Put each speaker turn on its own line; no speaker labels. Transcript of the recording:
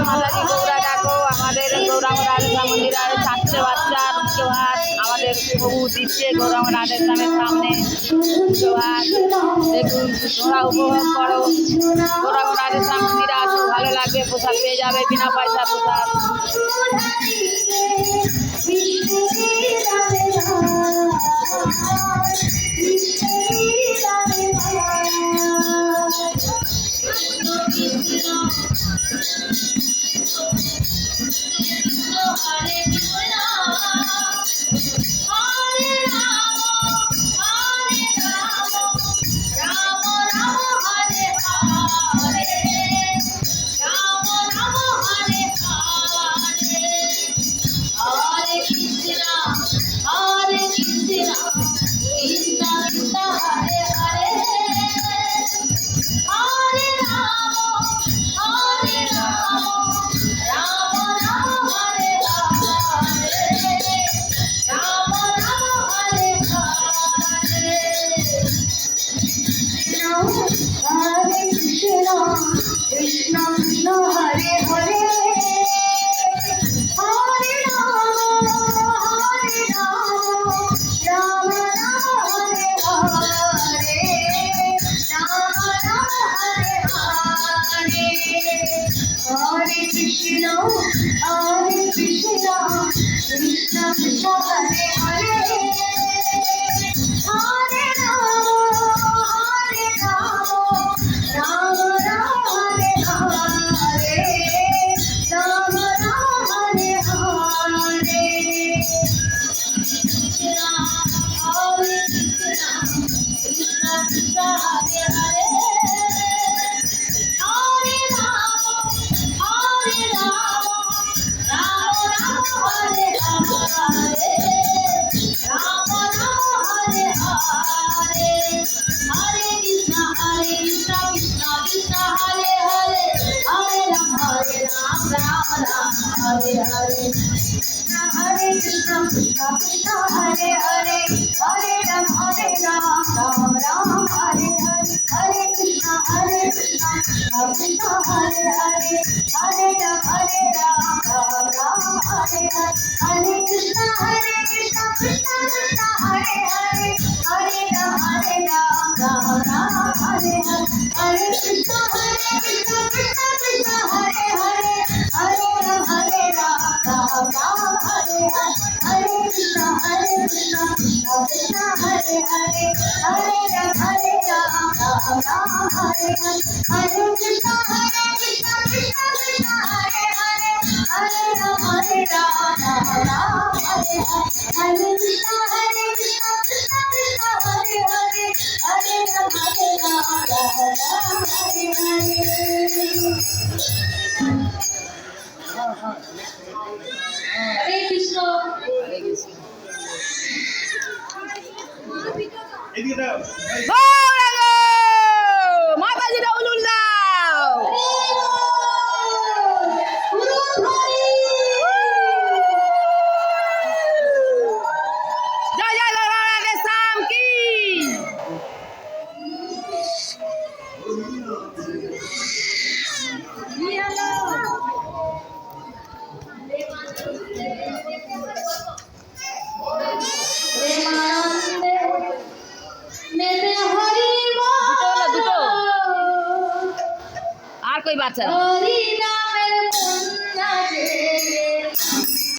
মাতাজি গৌরা ডাকো। আমাদের গৌরাঙ্গ রাধেশ্যাম মন্দিরে 4টে বাচ্চার উচ্চ ভাত আমাদের প্রভু দিচ্ছে গৌরাঙ্গ রাধেশ্যামের সামনে উচ্চ ভাত। দেখুন, তোমরা উপভোগ করো। গৌরাঙ্গ রাধেশ্যাম মন্দিরে আসো, ভালো লাগবে। প্রসাদ পেয়ে যাবে, বিনা পয়সা প্রসাদ।
Krishna Krishna Hare Hare Hare Rama Hare Rama Rama Rama Hare Hare Rama Rama Hare Hare Hare Krishna Krishna Krishna Hare Hare Hare Rama Hare Rama Rama Rama Hare Hare Rama Rama Hare Hare Krishna Krishna Hare Hare Hare Rama Hare Rama Rama Rama Hare Hare Rama Rama Hare Hare Hare Krishna Krishna Krishna Hare Hare Hare Rama Rama Hare Hare Hare Krishna Krishna Hare Hare Hare Rama Rama Hare Hare Hare Krishna Krishna Hare Hare Hare Rama Rama Hare Hare Hare Krishna Krishna Hare Hare Hare Rama Rama Hare Hare Hare Krishna Krishna Hare Hare Hare Rama Rama Hare Hare Hare Krishna Krishna Hare Hare Hare Rama Rama Hare Hare Hare Krishna Krishna Hare Hare Hare Rama Rama Hare Hare Hare Krishna Krishna Hare Hare Hare Rama Rama Hare Hare Hare Krishna
হরে কৃষ্ণ।
এদিকে
গৌরাঙ্গ মাতাজিটা উলুল দাও। জয় জয় গৌরাঙ্গ রাধেশ্যাম কি।
প্রেমানন্দে মেতে হরি
দুটো আর কই বাচ্চা নেই।
হরি